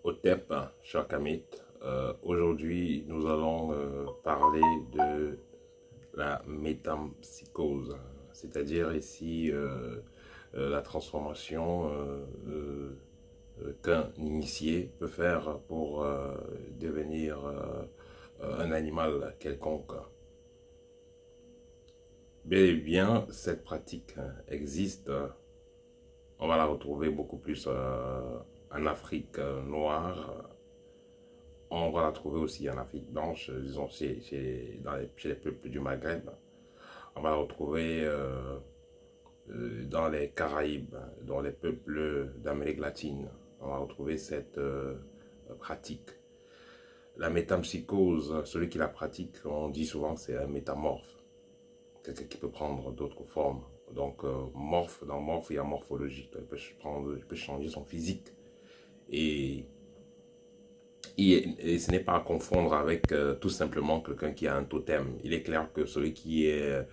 Otep, cher Kamit. Aujourd'hui, nous allons parler de la métampsychose, c'est-à-dire ici la transformation qu'un initié peut faire pour devenir un animal quelconque. Bel et bien, cette pratique existe. On va la retrouver beaucoup plus en Afrique noire. On va la trouver aussi en Afrique blanche, disons chez les peuples du Maghreb. On va la retrouver dans les Caraïbes, dans les peuples d'Amérique latine. On va retrouver cette pratique. La métampsychose, celui qui la pratique, on dit souvent que c'est un métamorphe. Quelqu'un qui peut prendre d'autres formes. Donc, morphe, dans morphe, il y a morphologie. Il peut changer son physique. Et ce n'est pas à confondre avec tout simplement quelqu'un qui a un totem. Il est clair que celui qui est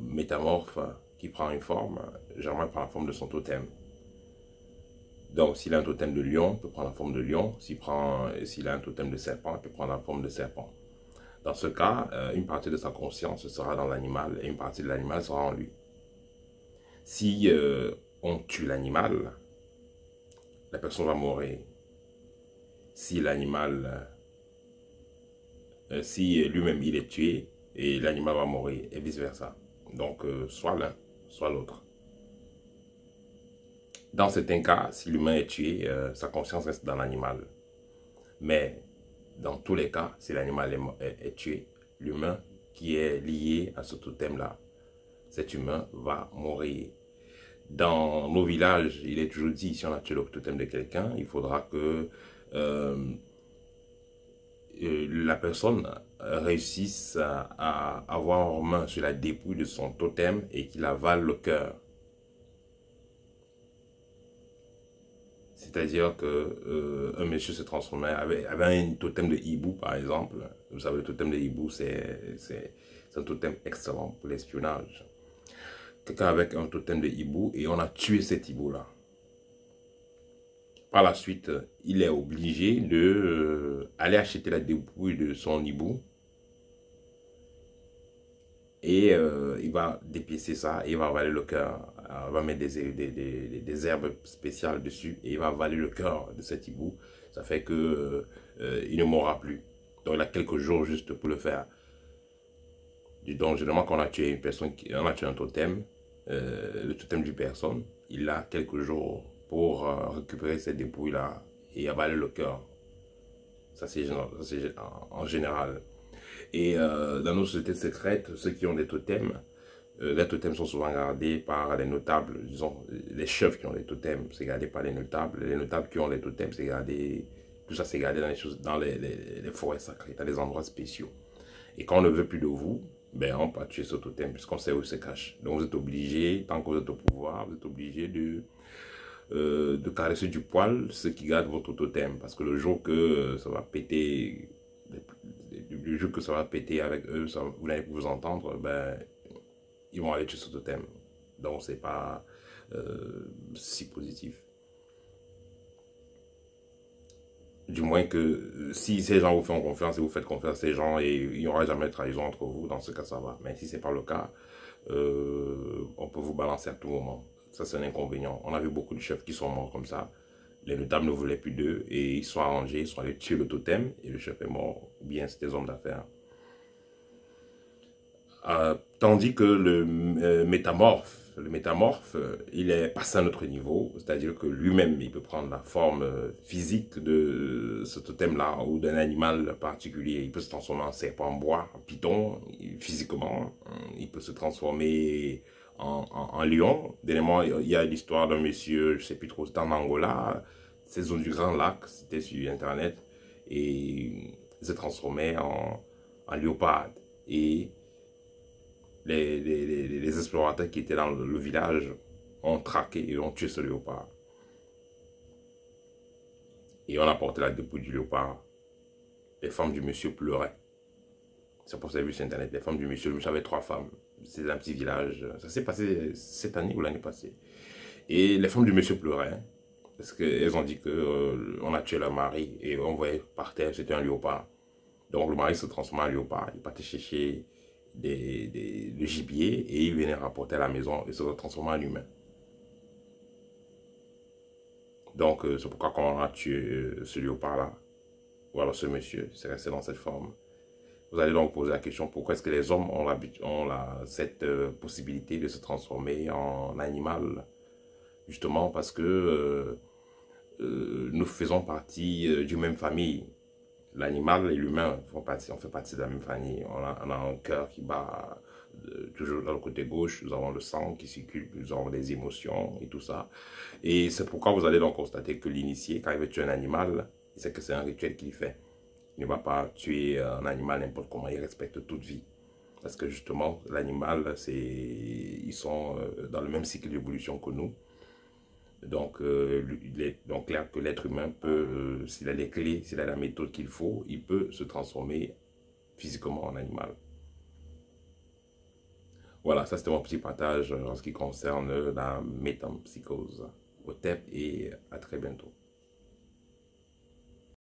métamorphe, qui prend une forme, généralement prend la forme de son totem. Donc, s'il a un totem de lion, il peut prendre la forme de lion. S'il a un totem de serpent, il peut prendre la forme de serpent. Dans ce cas, une partie de sa conscience sera dans l'animal et une partie de l'animal sera en lui. Si on tue l'animal, la personne va mourir. Si l'animal, si lui-même il est tué, et l'animal va mourir, et vice-versa. Donc, soit l'un, soit l'autre. Dans certains cas, si l'humain est tué, sa conscience reste dans l'animal. Mais dans tous les cas, si l'animal est tué, l'humain qui est lié à ce totem-là, cet humain va mourir. Dans nos villages, il est toujours dit, si on a tué le totem de quelqu'un, il faudra que la personne réussisse à avoir en main sur la dépouille de son totem et qu'il avale le cœur. C'est-à-dire qu'un monsieur se transformait, avait un totem de hibou par exemple. Vous savez, le totem de hibou, c'est un totem excellent pour l'espionnage. Quelqu'un avec un totem de hibou et on a tué cet hibou-là. Par la suite, il est obligé d'aller acheter la dépouille de son hibou et il va dépiécer ça et il va avaler le cœur. Il va mettre des herbes spéciales dessus et il va avaler le cœur de cet hibou. Ça fait que il ne mourra plus. Donc il a quelques jours juste pour le faire. Donc généralement quand on a tué une personne, on a tué un totem, le totem d'une personne, il a quelques jours pour récupérer cette dépouille-là et avaler le cœur. Ça c'est en général. Et dans nos sociétés secrètes, ceux qui ont des totems, les totems sont souvent gardés par les notables, disons, les chefs qui ont des totems, c'est gardé par les notables qui ont des totems, c'est gardé, tout ça c'est gardé dans les forêts sacrées, dans les endroits spéciaux. Et quand on ne veut plus de vous, ben on peut tuer ce totem, puisqu'on sait où il se cache. Donc vous êtes obligé, tant que vous êtes au pouvoir, vous êtes obligé de caresser du poil ceux qui gardent votre totem, parce que le jour que ça va péter, le jour que ça va péter avec eux, vous n'allez plus vous entendre, ben, ils vont aller tuer ce totem. Donc, c'est pas si positif. Du moins que si ces gens vous font confiance et vous faites confiance à ces gens et il n'y aura jamais de trahison entre vous, dans ce cas, ça va. Mais si ce n'est pas le cas, on peut vous balancer à tout moment. Ça, c'est un inconvénient. On a vu beaucoup de chefs qui sont morts comme ça. Les notables ne voulaient plus d'eux et ils sont arrangés, ils sont allés tuer le totem et le chef est mort. Ou bien c'est des hommes d'affaires. Tandis que le métamorphe, il est passé à un autre niveau, c'est-à-dire que lui-même, il peut prendre la forme physique de ce totem-là ou d'un animal particulier. Il peut se transformer en serpent en bois, en python, physiquement. Il peut se transformer en lion. Dernièrement, il y a l'histoire d'un monsieur, je ne sais plus trop, c'était en Angola, c'est zone du Grand Lac, c'était sur Internet, et il se transformait en léopard. Et les explorateurs qui étaient dans le village ont traqué et ont tué ce léopard. Et on a porté la dépouille du léopard. Les femmes du monsieur pleuraient. C'est pour ça que j'ai vu sur Internet. Les femmes du monsieur, le monsieur avait 3 femmes. C'est un petit village. Ça s'est passé cette année ou l'année passée. Et les femmes du monsieur pleuraient. Parce qu'elles ont dit que on a tué leur mari et on voyait par terre, c'était un léopard. Donc le mari se transformait en léopard. Il partait chercher le gibier et il venait rapporter à la maison et se transformait en humain. Donc c'est pourquoi quand on a tué ce léopard-là, ou alors ce monsieur, c'est resté dans cette forme. Vous allez donc poser la question, pourquoi est-ce que les hommes ont cette possibilité de se transformer en animal? Justement parce que nous faisons partie d'une même famille. L'animal et l'humain font partie, on fait partie de la même famille. On a un cœur qui bat toujours dans le côté gauche, nous avons le sang qui circule, nous avons des émotions et tout ça. Et c'est pourquoi vous allez donc constater que l'initié, quand il veut tuer un animal, il sait que c'est un rituel qu'il fait. Il ne va pas tuer un animal n'importe comment, il respecte toute vie. Parce que justement, l'animal, ils sont dans le même cycle d'évolution que nous. Donc, il est donc clair que l'être humain peut, s'il a les clés, s'il a la méthode qu'il faut, il peut se transformer physiquement en animal. Voilà, ça c'était mon petit partage en ce qui concerne la métampsychose. Au TEP et à très bientôt.